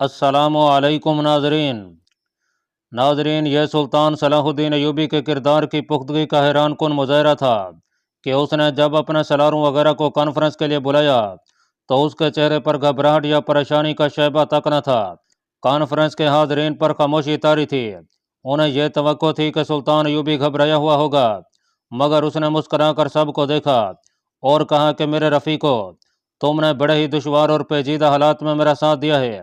अस्सलामु अलैकुम नाजरीन, यह सुल्तान सलाहुद्दीन अयूबी के किरदार की पुख्तगी का हैरान कुन मुजाहरा था कि उसने जब अपने सलारों वगैरह को कॉन्फ्रेंस के लिए बुलाया तो उसके चेहरे पर घबराहट या परेशानी का शैबा तक न था। कॉन्फ्रेंस के हाज़रीन पर खामोशी तारी थी। उन्हें यह तवक्को थी कि सुल्तान अयूबी घबराया हुआ होगा, मगर उसने मुस्करा कर सबको देखा और कहा कि मेरे रफ़ीको, तुमने बड़े ही दुश्वार और पेचीदा हालात में मेरा साथ दिया है।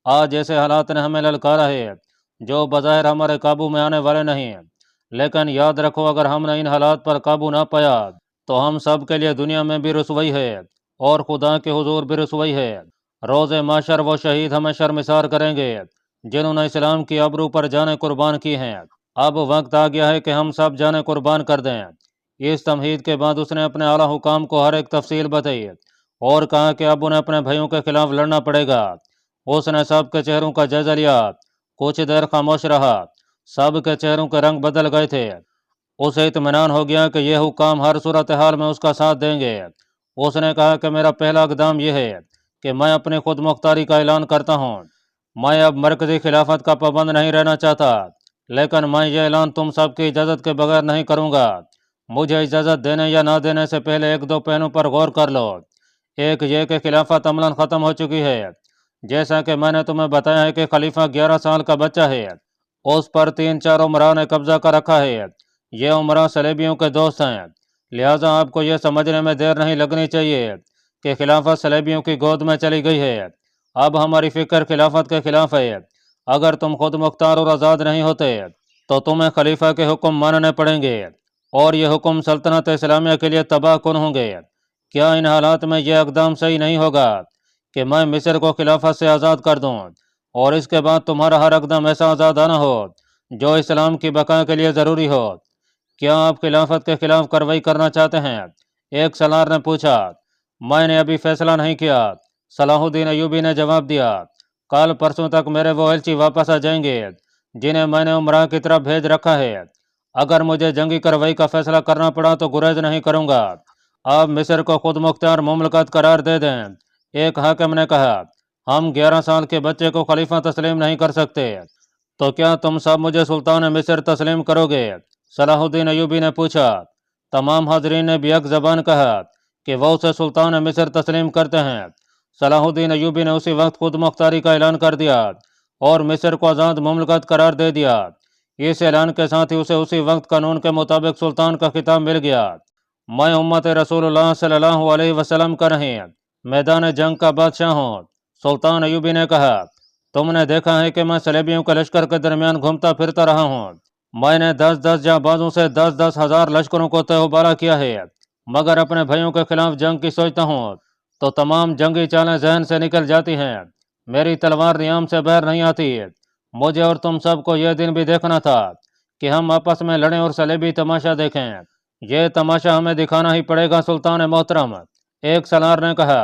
आज ऐसे हालात ने हमें ललकारा है जो बज़ाहिर हमारे काबू में आने वाले नहीं, लेकिन याद रखो, अगर हमने इन हालात पर काबू ना पाया तो हम सब के लिए दुनिया में भी रुसवाई है और खुदा के हुजूर भी रुसवाई है। रोज़े माशर वो शहीद हमें शर्मिसार करेंगे जिन्होंने इस्लाम की आबरू पर जाने कुर्बान की हैं। अब वक्त आ गया है कि हम सब जाने कुर्बान कर दें। इस तमहीद के बाद उसने अपने आला हुकाम को हर एक तफसील बताई और कहा कि अब उन्हें अपने भाइयों के खिलाफ लड़ना पड़ेगा। उसने सब के चेहरों का जायजा लिया, कुछ देर खामोश रहा। सब के चेहरों के रंग बदल गए थे। उसे इत्मीनान हो गया कि यह हुकाम हर सूरत हाल में उसका साथ देंगे। उसने कहा कि मेरा पहला इक़दाम यह है कि मैं अपनी खुद मुख्तारी का ऐलान करता हूँ। मैं अब मरकजी खिलाफत का पाबंद नहीं रहना चाहता, लेकिन मैं ये ऐलान तुम सब की इजाज़त के बगैर नहीं करूँगा। मुझे इजाज़त देने या ना देने से पहले एक दो पहलू पर गौर कर लो। एक ये कि खिलाफत अमलन ख़त्म हो चुकी है। जैसा कि मैंने तुम्हें बताया है कि खलीफा 11 साल का बच्चा है, उस पर 3-4 उमरा ने कब्जा कर रखा है। ये उमरा सलेबियों के दोस्त हैं, लिहाजा आपको यह समझने में देर नहीं लगनी चाहिए कि खिलाफत सलेबियों की गोद में चली गई है। अब हमारी फिक्र खिलाफत के खिलाफ है। अगर तुम खुद मुख्तार और आज़ाद नहीं होते तो तुम्हें खलीफा के हुक्म मानने पड़ेंगे और ये हुक्म सल्तनत इस्लामिया के लिए तबाह कुन होंगे। क्या इन हालात में यह इक़दाम सही नहीं होगा कि मैं मिस्र को खिलाफत से आज़ाद कर दूं और इसके बाद तुम्हारा हर इक़दाम ऐसा आज़ादाना हो जो इस्लाम की बका के लिए ज़रूरी हो? क्या आप खिलाफत के खिलाफ कार्रवाई करना चाहते हैं? एक सलार ने पूछा। मैंने अभी फैसला नहीं किया, सलाहुद्दीन अयूबी ने जवाब दिया। कल परसों तक मेरे वो एलची वापस आ जाएंगे जिन्हें मैंने उमरा की तरफ भेज रखा है। अगर मुझे जंगी कार्रवाई का फैसला करना पड़ा तो गुरेज नहीं करूंगा। आप मिस्र को खुद मुख्तार मुमलकत करार दे दें। एक हाकिम ने कहा, हम 11 साल के बच्चे को खलीफा तस्लीम नहीं कर सकते, तो क्या तुम सब मुझे सुल्तान मिस्र तस्लीम करोगे? सलाहुद्दीन अयूबी ने पूछा। तमाम हाजरीन ने भी एक ज़बान कहा कि वह उसे सुल्तान मिस्र तस्लीम करते हैं। सलाहुद्दीन अयूबी ने उसी वक्त खुद मुख्तारी का ऐलान कर दिया और मिस्र को आज़ाद मुमलकत करार दे दिया। इस ऐलान के साथ ही उसे उसी वक्त कानून के मुताबिक सुल्तान का खिताब मिल गया। मैं उम्मत रसूलुल्लाह सल्लल्लाहु अलैहि वसल्लम का नहीं, मैदान जंग का बादशाह हूँ। सुल्तान अयूबी ने कहा, तुमने देखा है कि मैं सलेबियों के लश्कर के दरमियान घूमता फिरता रहा हूँ। मैंने 10-10 जाबाजों से 10-10 हज़ार लश्करों को तहबाला किया है, मगर अपने भाइयों के खिलाफ जंग की सोचता हूँ तो तमाम जंगी चालें जहन से निकल जाती हैं। मेरी तलवार नियाम से बाहर नहीं आती। मुझे और तुम सबको यह दिन भी देखना था कि हम आपस में लड़ें और सलेबी तमाशा देखें। यह तमाशा हमें दिखाना ही पड़ेगा सुल्तान मोहतरम। एक सलार ने कहा,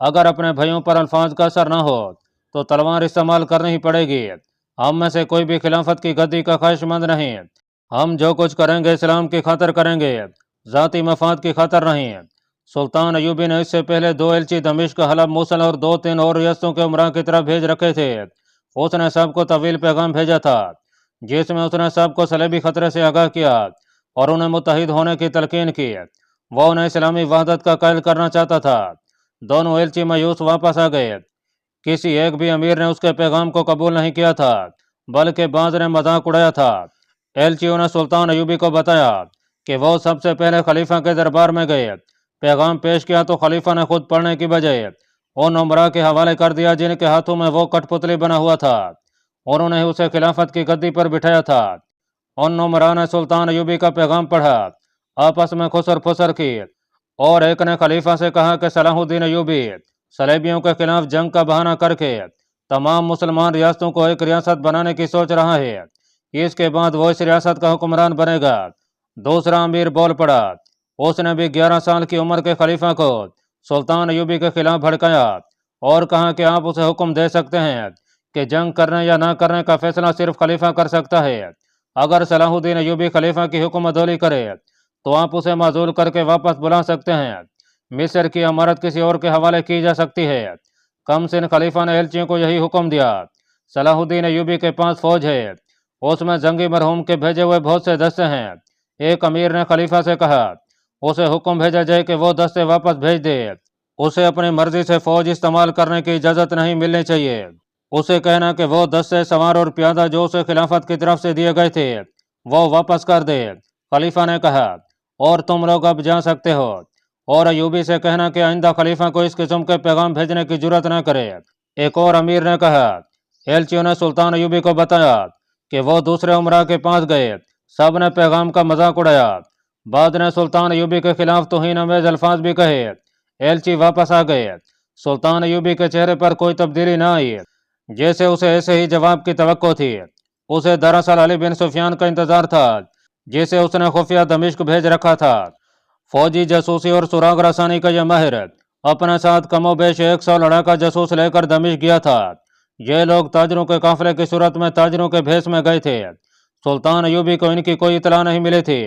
अगर अपने भाइयों पर अल्फाज का असर ना हो तो तलवार इस्तेमाल करनी ही पड़ेगी। हम में से कोई भी खिलाफत की गद्दी का ख्वाहिशमंद नहीं। हम जो कुछ करेंगे इस्लाम की खातर करेंगे, ज़ाती मफाद की खातर नहीं। सुल्तान अयूबी ने इससे पहले 2 एलची दमिश्क, हलब, मूसल और 2-3 और रियासतों के उमरा की तरफ भेज रखे थे। उसने सबको तवील पैगाम भेजा था जिसमें उसने सबको सलेबी खतरे से आगाह किया और उन्हें मुत्तहिद होने की तलकीन की। वह उन्हें इस्लामी वहदत का कायल करना चाहता था। दोनों एलची मायूस वापस आ गए। किसी एक भी अमीर ने उसके पैगाम को कबूल नहीं किया था, बल्कि बाज़ ने मजाक उड़ाया था। एलचियों ने सुल्तान अयूबी को बताया कि वो सबसे पहले खलीफा के दरबार में गए, पैगाम पेश किया तो खलीफा ने खुद पढ़ने की बजाय उन उमरा के हवाले कर दिया जिनके हाथों में वो कठपुतली बना हुआ था। उन्होंने उसे खिलाफत की गद्दी पर बिठाया था। उन उमरा ने सुल्तान अयूबी का पैगाम पढ़ा, आपस में खुसर फुसर की और एक ने खलीफा से कहा कि सलाहुद्दीन अयूबी सलेबियों के खिलाफ जंग का बहाना करके तमाम मुसलमान रियासतों को एक रियासत बनाने की सोच रहा है। इसके बाद वो इस रियासत का हुक्मरान बनेगा। दूसरा अमीर बोल पड़ा। उसने भी 11 साल की उम्र के खलीफा को सुल्तान अयूबी के खिलाफ भड़काया और कहा कि आप उसे हुक्म दे सकते हैं कि जंग करने या ना करने का फैसला सिर्फ खलीफा कर सकता है। अगर सलाहुद्दीन अयूबी खलीफा की हुक्म अदोली करे तो आप उसे माजूल करके वापस बुला सकते हैं। मिस्र की अमारत किसी और के हवाले की जा सकती है। कम सिन खलीफा ने एलचियों को यही हुक्म दिया। सलाहुद्दीन अयूबी के पास फौज है, उसमें जंगी मरहूम के भेजे हुए बहुत से दस्ते हैं। एक अमीर ने खलीफा से कहा, उसे हुक्म भेजा जाए कि वो दस्ते वापस भेज दे। उसे अपनी मर्जी से फौज इस्तेमाल करने की इजाज़त नहीं मिलनी चाहिए। उसे कहना कि वो दस्ते सवार और प्यादा जो उसे खिलाफत की तरफ से दिए गए थे वो वापस कर दे। खलीफा ने कहा, और तुम लोग अब जा सकते हो। और अयूबी से कहना कि आइंदा खलीफा को इस किस्म के पैगाम भेजने की जरूरत न करे। एक और अमीर ने कहा, एलचियों ने सुल्तान अयूबी को बताया कि वो दूसरे उमरा के पास गए, सब ने पैगाम का मजाक उड़ाया। बाद ने सुल्तान अयूबी के खिलाफ तौहीन अमेज अल्फाज भी कहे। एलची वापस आ गए। सुल्तान अयूबी के चेहरे पर कोई तब्दीली न आई, जैसे उसे ऐसे ही जवाब की तवक्को थी। उसे दरअसल अली बिन सुफियान का इंतजार था, जिसे उसने खुफिया दमिश्क भेज रखा था। फौजी जासूसी और सुराग रसानी का यह माहिर अपने साथ कमोबेश 100 लड़ाका जासूस लेकर दमिश्क गया था। ये लोग ताजरों के काफिले की सूरत में ताजरों के भेष में गए थे। सुल्तान अयूबी को इनकी कोई इतला नहीं मिली थी।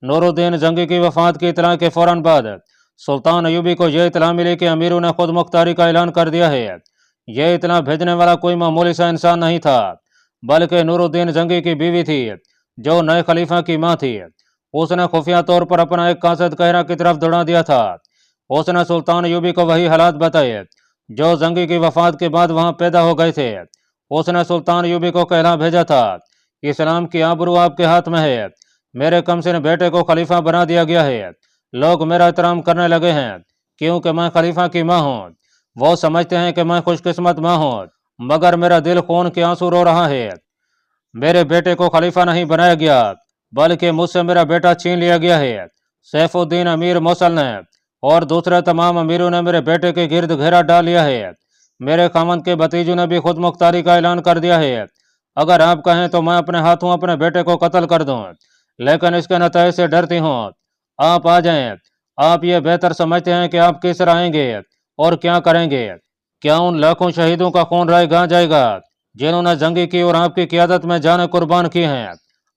नूरुद्दीन जंगी की वफात की इतला के फौरन बाद सुल्तान अयूबी को यह इतला मिली कि अमीरों ने खुद मुख्तारी का ऐलान कर दिया है। यह इतला भेजने वाला कोई मामूली सा इंसान नहीं था, बल्कि नूरुद्दीन जंगी की बीवी थी, जो नए खलीफा की माँ थी। उसने खुफिया तौर पर अपना एक कासद कहरा की तरफ दौड़ा दिया था। उसने सुल्तान अयूबी को वही हालात बताए जो जंगी की वफात के बाद वहां पैदा हो गए थे। उसने सुल्तान अयूबी को कहला भेजा था, इस्लाम की आबरू आपके हाथ में है। मेरे कमसिन बेटे को खलीफा बना दिया गया है। लोग मेरा एहतराम करने लगे हैं क्योंकि मैं खलीफा की माँ हूँ। वो समझते हैं कि मैं खुशकिस्मत माँ हूँ, मगर मेरा दिल खून के आंसू रो रहा है। मेरे बेटे को खलीफा नहीं बनाया गया, बल्कि मुझसे मेरा बेटा छीन लिया गया है। सैफुद्दीन अमीर मौसल ने और दूसरे तमाम अमीरों ने मेरे बेटे के गिर्द घेरा डाल लिया है। मेरे खामन के भतीजों ने भी खुद मुख्तारी का ऐलान कर दिया है। अगर आप कहें तो मैं अपने हाथों अपने बेटे को कत्ल कर दूं, लेकिन इसके नतीजे से डरती हूँ। आप आ जाएं। आप ये बेहतर समझते हैं कि आप किस तरह आएंगे और क्या करेंगे। क्या उन लाखों शहीदों का खून राय कहाँ जाएगा जिन्होंने जंगी की और आपकी क़ियादत में जाने कुर्बान की हैं।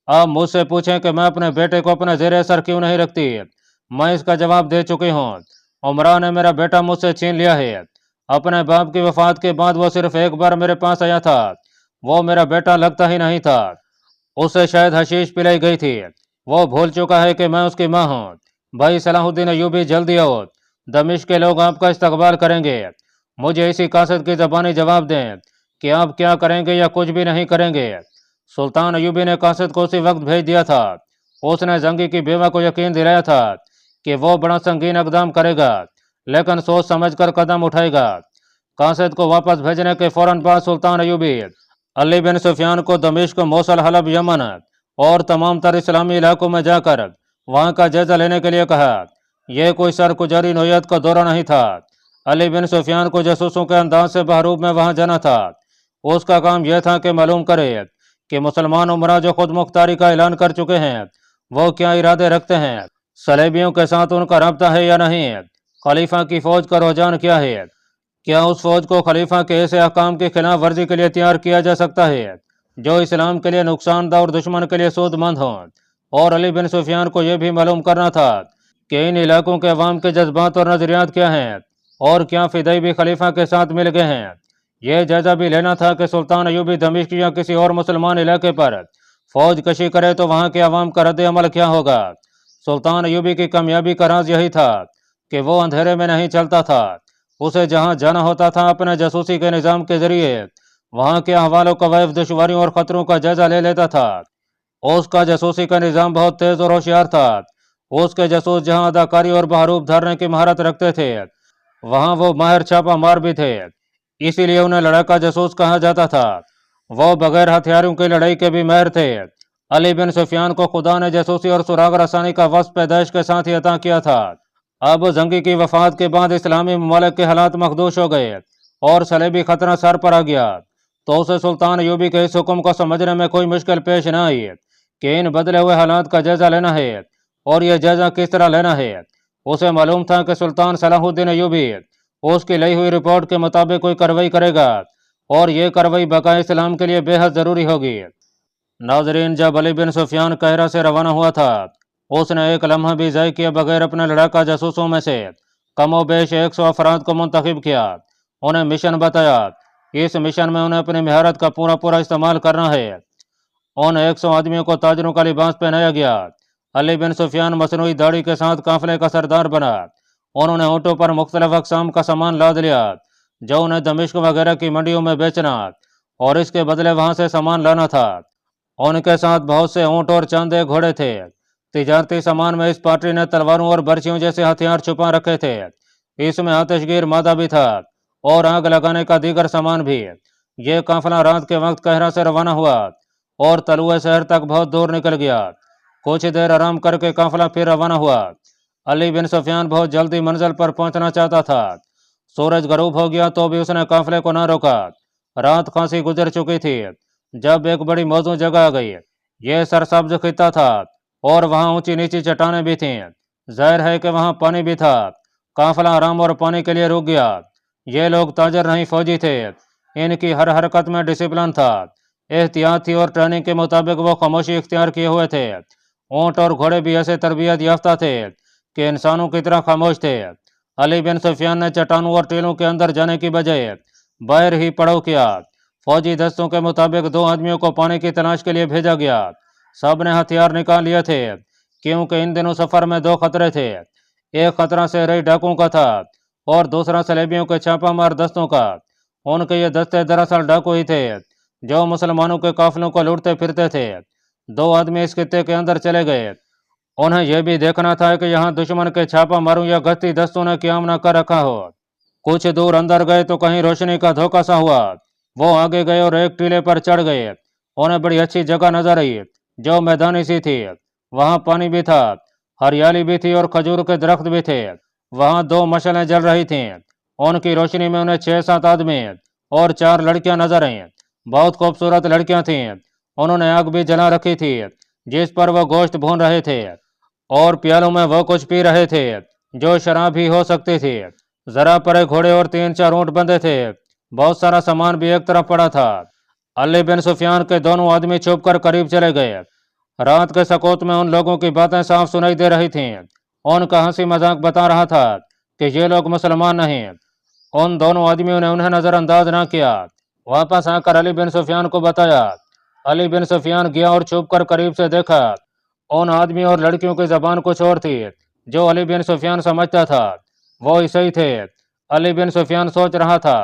आप मुझसे पूछें कि मैं अपने बेटे को अपने ज़ेरे असर क्यों नहीं रखती, मैं इसका जवाब दे चुकी हूँ। उमरा ने मेरा बेटा मुझसे छीन लिया है। अपने बाप की वफात के बाद वो सिर्फ एक बार मेरे पास आया था। वो मेरा बेटा लगता ही नहीं था। उसे शायद हशीश पिलाई गई थी। वो भूल चुका है कि मैं उसकी माँ हूँ। भाई सलाहुद्दीन अयूबी, जल्दी आओ। दमिश्क के लोग आपका इस्तकबाल करेंगे। मुझे इसी कासद की ज़बानी जवाब दें कि आप क्या करेंगे या कुछ भी नहीं करेंगे। सुल्तान अयूबी ने कासद को उसी वक्त भेज दिया था। उसने जंगी की बेवा को यकीन दिलाया था कि वो बड़ा संगीन इकदाम करेगा, लेकिन सोच समझकर कदम उठाएगा। कासद को वापस भेजने के फौरन बाद सुल्तान अयूबी अली बिन सुफियान को दमिश्क, मौसल, हलब, यमन और तमाम तर इस्लामी इलाकों में जाकर वहां का जायजा लेने के लिए कहा। यह कोई सरगुजारी नोयत का दौरा नहीं था। अली बिन सुफियान को जासूसों के अंदाज से बहरूप में वहां जाना था। उसका काम यह था कि मालूम करे कि मुसलमान उमरा जो खुद मुख्तारी का ऐलान कर चुके हैं वो क्या इरादे रखते हैं, सलेबियों के साथ उनका रब्ता है या नहीं, खलीफा की फौज का रुझान क्या है, क्या उस फौज को खलीफा के ऐसे अहकाम की खिलाफ वर्जी के लिए तैयार किया जा सकता है जो इस्लाम के लिए नुकसानदा और दुश्मन के लिए सूदमंद हों। और अली बिन सुफियान को यह भी मालूम करना था कि इन इलाकों के अवाम के जज्बात और नजरियात क्या हैं और क्या फिदाई भी खलीफा के साथ मिल गए हैं। यह जायजा भी लेना था कि सुल्तान अयूबी दमिश्क या किसी और मुसलमान इलाके पर फौज कशी करे तो वहां के अवाम का रद्द अमल क्या होगा। सुल्तान अयूबी की कामयाबी का राज यही था कि वो अंधेरे में नहीं चलता था। उसे जहां जाना होता था अपने जासूसी के निज़ाम के जरिए वहां के अहवालों, कवायद, दुश्वारियों और खतरों का जायजा ले लेता था। उसका जासूसी का निज़ाम बहुत तेज और होशियार था। उसके जासूस जहां अदाकारी और बहरूप धरने की महारत रखते थे वहां वो माहिर छापा मार भी थे, इसीलिए उन्हें लड़ाका जासूस कहा जाता था। वो बगैर हथियारों की लड़ाई के भी माहिर थे। अली बिन सुफियान को खुदा ने जासूसी और सुराग रसानी का वस्फ पैदाइश के साथ ही अता किया था। अब जंगी की वफात के बाद इस्लामी ममालिक के हालात मखदूश हो गए और सलेबी खतरा सर पर आ गया, तो उसे सुल्तान अयूबी के इस हुक्म को समझने में कोई मुश्किल पेश न आई कि इन बदले हुए हालात का जायजा लेना है और यह जायजा किस तरह लेना है। उसे मालूम था कि सुल्तान सलाहुद्दीन अयूबी उसकी ली हुई रिपोर्ट के मुताबिक कोई कार्रवाई करेगा और ये कार्रवाई बकाए इस्लाम के लिए बेहद ज़रूरी होगी। नाजरीन, जब अली बिन सुफियान कहरा से रवाना हुआ था उसने एक लम्हा भी ज़ाय किए बगैर अपने लड़ाका जासूसों में से कमोबेश 100 अफराद को मुंतखब किया انہیں مشن بتایا۔ اس مشن میں انہیں اپنی مہارت کا پورا استعمال کرنا ہے۔ ان 100 آدمیوں کو تاجروں کا لباس پہنایا گیا۔ علی بن سفیان مصنوعی داڑھی کے ساتھ قافلے کا سردار بنا۔ انہوں نے اونٹوں پر مختلف اقسام کا سامان لاد لیا جو انہیں دمشق وغیرہ کی منڈیوں میں بیچنا اور اس کے بدلے وہاں سے سامان لانا تھا۔ ان کے ساتھ بہت سے اونٹ اور چاندے گھوڑے تھے۔ تجارتی سامان میں اس پارٹی نے تلواروں اور برچیوں جیسے ہتھیار چھپا رکھے تھے۔ اس میں آتش گیر مادہ بھی تھا اور آگ لگانے کا دیگر سامان بھی۔ یہ قافلہ رات کے وقت قہرہ سے روانہ ہوا اور طلوع شہر تک بہت دور نکل گیا۔ کچھ دیر آرام کر کے قافلہ پھر روانہ ہوا۔ علی بن سفیان بہت جلدی منزل پر پہنچنا چاہتا تھا۔ سورج غروب ہو گیا تو بھی اس نے قافلے کو نہ روکا۔ رات خاصی گزر چکی تھی جب ایک بڑی موزوں جگہ آ گئی۔ یہ سرسبز خطہ تھا اور وہاں اونچی نیچی چٹانیں بھی تھیں۔ ظاہر ہے کہ وہاں پانی بھی تھا۔ قافلہ آرام اور پانی کے لیے رک گیا۔ یہ لوگ تاجر نہیں فوجی تھے۔ ان کی ہر حرکت میں ڈسپلن تھا، احتیاط تھی اور ٹریننگ کے مطابق وہ خاموشی اختیار کیے ہوئے تھے۔ اونٹ اور گھوڑے بھی ایسے تربیت یافتہ تھے کہ انسانوں کی طرح خاموش تھے۔ علی بن سفیان نے چٹانوں اور ٹیلوں کے اندر جانے کی بجائے باہر ہی پڑاؤ کیا۔ فوجی دستوں کے مطابق 2 آدمیوں کو پانی کی تلاش کے لیے بھیجا گیا۔ سب نے ہتھیار نکال لیے تھے کیونکہ ان دنوں سفر میں 2 خطرے تھے۔ ایک خطرہ شہری ڈاکوؤں کا تھا اور دوسرا سلیبیوں کے چھاپہ مار دستوں کا۔ ان کے یہ دستے دراصل ڈاکو ہی تھے جو مسلمانوں کے قافلوں کو لوٹتے پھرتے تھے۔ 2 آدمی اس خطے کے اندر چلے گئے۔ انہیں یہ بھی دیکھنا تھا کہ یہاں دشمن کے چھاپہ ماروں یا گشتی دستوں نے قیام نہ کر رکھا ہو۔ کچھ دور اندر گئے تو کہیں روشنی کا دھوکہ سا ہوا۔ وہ آگے گئے اور ایک ٹیلے پر چڑھ گئے۔ انہیں بڑی اچھی جگہ نظر آئی جو میدانی سی تھی۔ وہاں پانی بھی تھا، ہریالی بھی تھی اور کھجور کے درخت بھی تھے۔ وہاں 2 مشعلیں جل رہی تھیں۔ ان کی روشنی میں انہیں 6-7 آدمی اور 4 لڑکیاں نظر آئیں۔ بہت خوبصورت لڑکیاں تھیں۔ انہوں نے آگ بھی جلا رکھی تھی جس پر وہ گوشت بھون رہے تھے اور پیالوں میں وہ کچھ پی رہے تھے جو شراب ہی ہو سکتی تھی۔ ذرا پرے گھوڑے اور 3-4 اونٹ بندھے تھے۔ بہت سارا سامان بھی ایک طرف پڑا تھا۔ علی بن سفیان کے دونوں آدمی چھپ کر قریب چلے گئے۔ رات کے سکوت میں ان لوگوں کی باتیں صاف سنائی دے رہی تھیں۔ ان کا ہنسی مذاق بتا رہا تھا کہ یہ لوگ مسلمان نہیں۔ ان دونوں آدمیوں نے انہیں نظر انداز نہ کیا۔ واپس آ کر علی بن سفیان کو بتایا۔ علی بن سفیان گیا اور چھپ کر قریب سے دیکھا۔ ان آدمیوں اور لڑکیوں کی زبان کچھ اور تھی جو علی بن سفیان سمجھتا تھا۔ وہ عیسائی تھے۔ علی بن سفیان سوچ رہا تھا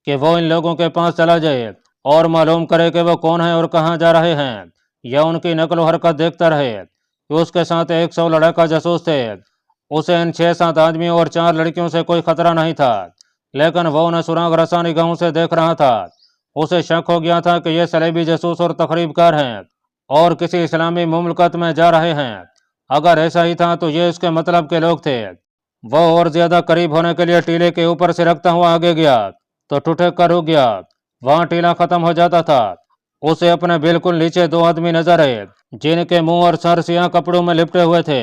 کہ وہ ان لوگوں کے پاس چلا جائے اور معلوم کرے کہ وہ کون ہیں اور کہاں جا رہے ہیں، یا ان کی نقل و حرکت دیکھتا رہے کہ اس کے ساتھ 100 لڑاکا جاسوس تھے۔ اسے ان 6-7 آدمیوں اور 4 لڑکیوں سے کوئی خطرہ نہیں تھا، لیکن وہ انہیں سراغ رساں نگاہوں سے دیکھ رہا تھا۔ اسے شک ہو گیا تھا کہ یہ صلیبی جاسوس اور تخریب کار ہیں اور کسی اسلامی مملکت میں جا رہے ہیں۔ اگر ایسا ہی تھا تو یہ اس کے مطلب کے لوگ تھے۔ وہ اور زیادہ قریب ہونے کے لیے ٹیلے کے اوپر سے رکھتا ہوا آگے گیا تو ٹھٹک کر رک گیا۔ وہاں ٹیلا ختم ہو جاتا تھا۔ اسے اپنے بالکل نیچے 2 آدمی نظر آئے جن کے منہ اور سر سیاہ کپڑوں میں لپٹے ہوئے تھے۔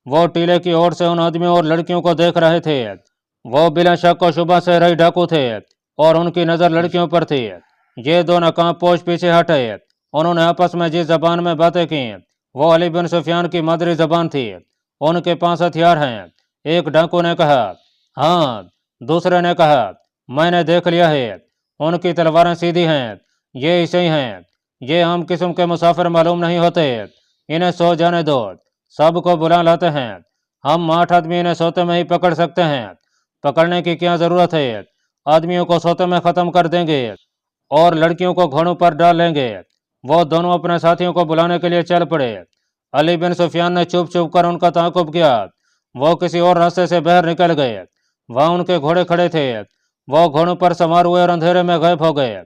وہ ٹیلے کی اور سے ان آدمیوں اور لڑکیوں کو دیکھ رہے تھے۔ وہ بلا شک و شبہ سے رہی ڈاکو تھے اور ان کی نظر لڑکیوں پر تھی۔ یہ 2 ناکام پوش پیچھے ہٹے۔ انہوں نے آپس میں جس زبان میں باتیں کی وہ علی بن سفیان کی مادری زبان تھی۔ ان کے پاس ہتھیار ہیں۔ ایک ڈاکو نے کہا ہاں، دوسرے نے کہا میں نے دیکھ لیا ہے، ان کی تلواریں سیدھی ہیں، یہ عیسائی ہیں، یہ عام قسم کے مسافر معلوم نہیں ہوتے، انہیں سو جانے دو، سب کو بلا لاتے ہیں، ہم 8 آدمی انہیں سوتے میں ہی پکڑ سکتے ہیں، پکڑنے کی کیا ضرورت ہے، آدمیوں کو سوتے میں ختم کر دیں گے اور لڑکیوں کو گھوڑوں پر ڈال لیں گے۔ وہ دونوں اپنے ساتھیوں کو بلانے کے لیے چل پڑے۔ علی بن سفیان نے چھپ چھپ کر ان کا تعاقب کیا۔ وہ کسی اور راستے سے باہر نکل گئے۔ وہاں ان کے گھوڑے کھڑے تھے۔ وہ گھوڑوں پر سوار ہوئے اور اندھیرے میں غائب ہو گئے۔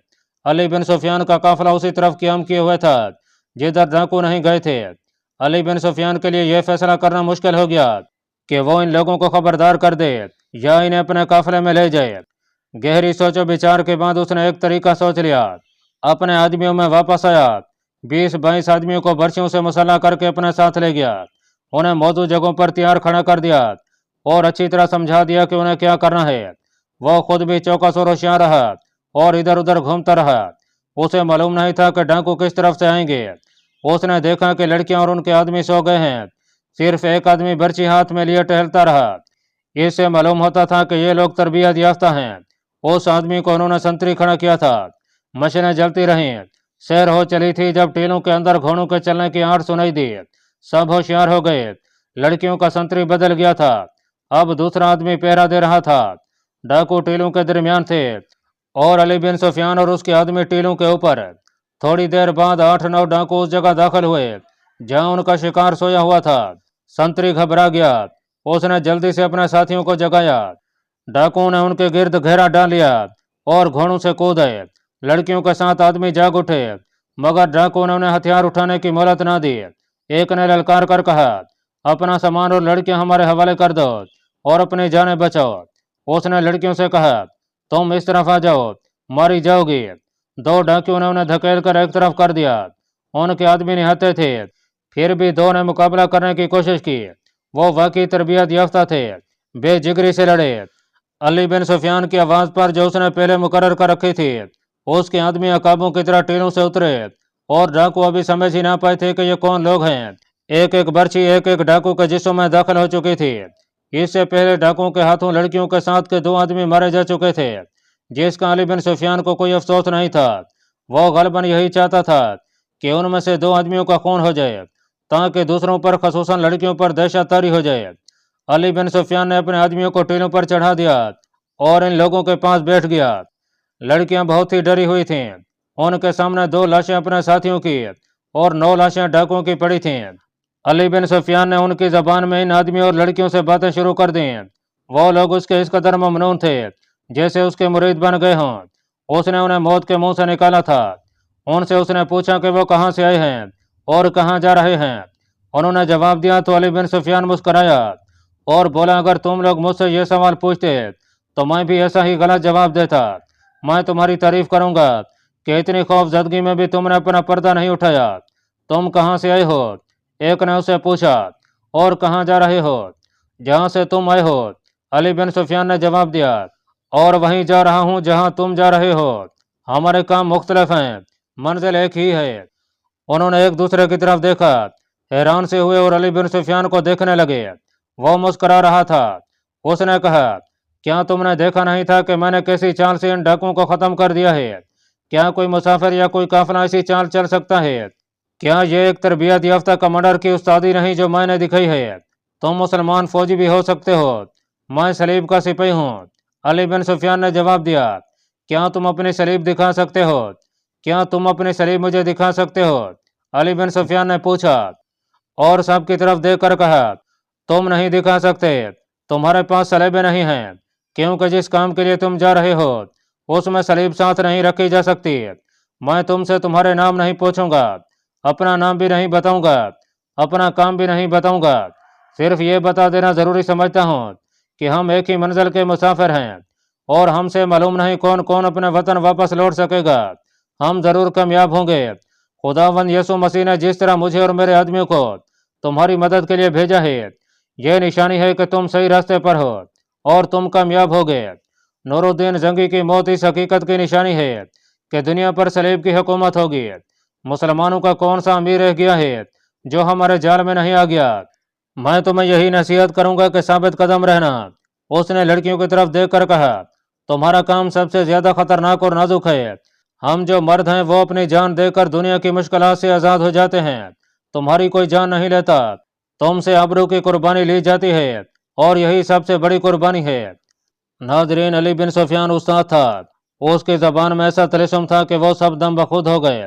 علی بن سفیان کا قافلہ اسی طرف قیام کیے ہوئے تھا جدھر ڈاکو نہیں گئے تھے۔ علی بن سفیان کے لیے یہ فیصلہ کرنا مشکل ہو گیا کہ وہ ان لوگوں کو خبردار کر دے یا انہیں اپنے قافلے میں لے جائے۔ گہری سوچ و بچار کے بعد اس نے ایک طریقہ سوچ لیا۔ اپنے آدمیوں میں واپس آیا، 20-22 آدمیوں کو برچیوں سے مسلح کر کے اپنے ساتھ لے گیا، انہیں موزوں جگہوں پر تیار کھڑا کر دیا اور اچھی طرح سمجھا دیا کہ انہیں کیا کرنا ہے۔ وہ خود بھی چوکس اور ہوشیار رہا اور ادھر ادھر گھومتا رہا۔ اسے معلوم نہیں تھا کہ ڈاکو کس طرف سے آئیں گے۔ اس نے دیکھا کہ لڑکیاں اور ان کے آدمی سو گئے ہیں، صرف ایک آدمی برچی ہاتھ میں لیے ٹہلتا رہا۔ اس سے معلوم ہوتا تھا کہ یہ لوگ تربیت یافتہ ہیں उस आदमी को उन्होंने संतरी खड़ा किया था। मशीनें जलती रहीं। सैर हो चली थी जब टीलों के अंदर घोड़ों के चलने की आहट सुनाई दी। सब होशियार हो गए। लड़कियों का संतरी बदल गया था। अब दूसरा आदमी पहरा दे रहा था। डाकू टीलों के दरमियान थे और अली बिन सुफियान और उसके आदमी टीलों के ऊपर। थोड़ी देर बाद 8-9 डाकू उस जगह दाखिल हुए जहां उनका शिकार सोया हुआ था। संतरी घबरा गया। उसने जल्दी से अपने साथियों को जगाया। डाकुओं ने उनके गिर्द घेरा डाल लिया और घोड़ों से कूदे। लड़कियों के साथ आदमी जाग उठे, मगर डाकुओं ने उन्हें हथियार उठाने की मोहलत ना दी। एक ने ललकार कर कहा, अपना सामान और लड़कियां हमारे हवाले कर दो और अपनी जानें बचाओ। उसने लड़कियों से कहा, तुम इस तरफ आ जाओ, मारी जाओगी। 2 डाकुओं ने उन्हें धकेल कर एक तरफ कर दिया। उनके आदमी निहत्थे थे, फिर भी 2 ने मुकाबला करने की कोशिश की। वो वाकई तरबियत याफ्ता थे, बेजिगरी से लड़े। अली बिन सुफियान की आवाज पर जो उसने पहले मुकर्रर कर रखी थी, उसके आदमी अकाबों की तरह टीलों से उतरे और डाकू अभी समझ ही ना पाए थे कि ये कौन लोग हैं। एक एक बर्छी एक एक डाकू के जिस्म में दाखिल हो चुकी थी। इससे पहले डाकुओं के हाथों लड़कियों के साथ के 2 आदमी मारे जा चुके थे, जिसका अली बिन सुफियान को कोई अफसोस नहीं था। वो गलबन यही चाहता था कि उनमें से 2 आदमियों का खून हो जाए, ताकि दूसरों पर, खसूसन लड़कियों पर दहशत तारी हो जाए। अली बिन सुफियान ने अपने आदमियों को टीलों पर चढ़ा दिया और इन लोगों के पास बैठ गया। लड़कियां बहुत ही डरी हुई थीं। उनके सामने 2 लाशें अपने साथियों की और 9 लाशें डाकुओं की पड़ी थीं। अली बिन सुफियान ने उनकी जबान में इन आदमियों और लड़कियों से बातें शुरू कर दी। वो लोग उसके इस कदर ममनून थे जैसे उसके मुरीद बन गए हों। उसने उन्हें मौत के मुंह से निकाला था। उनसे उसने पूछा कि वो कहाँ से आए हैं और कहाँ जा रहे हैं। उन्होंने जवाब दिया तो अली बिन सुफियान मुस्कराया और बोला, अगर तुम लोग मुझसे ये सवाल पूछते तो मैं भी ऐसा ही गलत जवाब देता। मैं तुम्हारी तारीफ करूंगा कि इतनी खौफजदगी में भी तुमने अपना पर्दा नहीं उठाया। तुम कहाँ से आए हो? एक ने उससे पूछा। और कहाँ जा रहे हो? जहाँ से तुम आए हो, अली बिन सुफियान ने जवाब दिया। और वहीं जा रहा हूँ जहाँ तुम जा रहे हो। हमारे काम मुख्तलिफ हैं, मंजिल एक ही है। उन्होंने एक दूसरे की तरफ देखा, हैरान से हुए और अली बिन सुफियान को देखने लगे। वो मुस्करा रहा था। उसने कहा, क्या तुमने देखा नहीं था कि मैंने कैसी चाल से इन डाकुओं को खत्म कर दिया है? क्या कोई मुसाफिर या कोई काफिला ऐसी चाल चल सकता है? क्या ये एक तरबियत याफ्ता कमांडर की उस्तादी नहीं जो मैंने दिखाई है? तुम मुसलमान फौजी भी हो सकते हो, मैं सलीब का सिपाही हूँ। अली बिन सुफियान ने जवाब दिया, क्या तुम अपनी सलीब दिखा सकते हो? क्या तुम अपनी सलीब मुझे दिखा सकते हो? अली बिन सुफियान ने पूछा और सबकी तरफ देखकर कहा, तुम नहीं दिखा सकते, तुम्हारे पास सलीबें नहीं हैं, क्योंकि जिस काम के लिए तुम जा रहे हो उसमें सलीब साथ नहीं रखी जा सकती। मैं तुमसे तुम्हारे नाम नहीं पूछूंगा, अपना नाम भी नहीं बताऊंगा, अपना काम भी नहीं बताऊंगा। सिर्फ ये बता देना जरूरी समझता हूँ कि हम एक ही मंजिल के मुसाफिर हैं और हमसे मालूम नहीं कौन कौन अपने वतन वापस लौट सकेगा। हम जरूर कामयाब होंगे। खुदावंद यीशु मसीह ने जिस तरह मुझे और मेरे आदमियों को तुम्हारी मदद के लिए भेजा है, यह निशानी है कि तुम सही रास्ते पर हो और तुम कामयाब होगे। नूरुद्दीन जंगी की मौत इस हकीकत की निशानी है कि दुनिया पर सलीब की हुकूमत होगी। मुसलमानों का कौन सा अमीर रह गया है जो हमारे जाल में नहीं आ गया? मैं तुम्हें यही नसीहत करूंगा कि साबित कदम रहना। उसने लड़कियों की तरफ देखकर कहा, तुम्हारा काम सबसे ज्यादा खतरनाक और नाजुक है। हम जो मर्द हैं वो अपनी जान देकर दुनिया की मुश्किलात से आजाद हो जाते हैं, तुम्हारी कोई जान नहीं लेता। तुमसे आबरू की कुर्बानी ली जाती है और यही सबसे बड़ी कुर्बानी है। नाजरीन, अली बिन सुफियान उस्ताद था। उसकी जबान में ऐसा तिलिस्म था कि वो सब दम बखुद हो गए।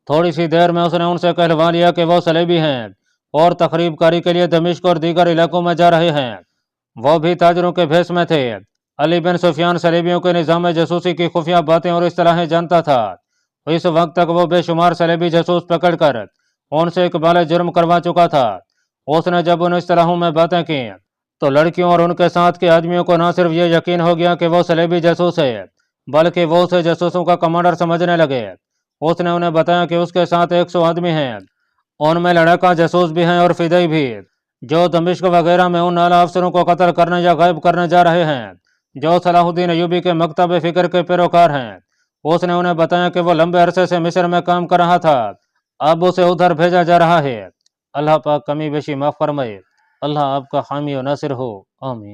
थोड़ी सी देर में उसने उनसे कहलवा लिया कि वो सलेबी हैं और तकरीबकारी के लिए दमिश्क और दीगर इलाकों में जा रहे हैं। वो भी ताजरों के भेष में थे। अली बिन सुफियान सलेबियों के निज़ाम जासूसी की खुफिया बातें और इस्तिलाहें जानता था। इस वक्त तक वो बेशुमार सलेबी जासूस पकड़कर उनसे इकबाल जुर्म करवा चुका था। उसने जब उन इस्तिलाहों में बातें की तो लड़कियों और उनके साथ के आदमियों को न सिर्फ ये यकीन हो गया कि वो सलेबी जासूस है, बल्कि वो उसे जासूसों का कमांडर समझने लगे। उसने उन्हें बताया कि उसके साथ 100 आदमी हैं, उनमें लड़का जासूस भी हैं और फिदई भी, जो दमिश्क वगैरह में उन आला अफसरों को कत्ल करने या गायब करने जा रहे हैं जो सलाहुद्दीन अयूबी के मकतब फिक्र के पैरोकार हैं। उसने उन्हें बताया कि वो लंबे अरसे से मिस्र में काम कर रहा था, अब उसे उधर भेजा जा रहा है। अल्लाह पाक कमी बेशी माफ फरमाए। अल्लाह आपका हामी और नासिर हो। आमीन।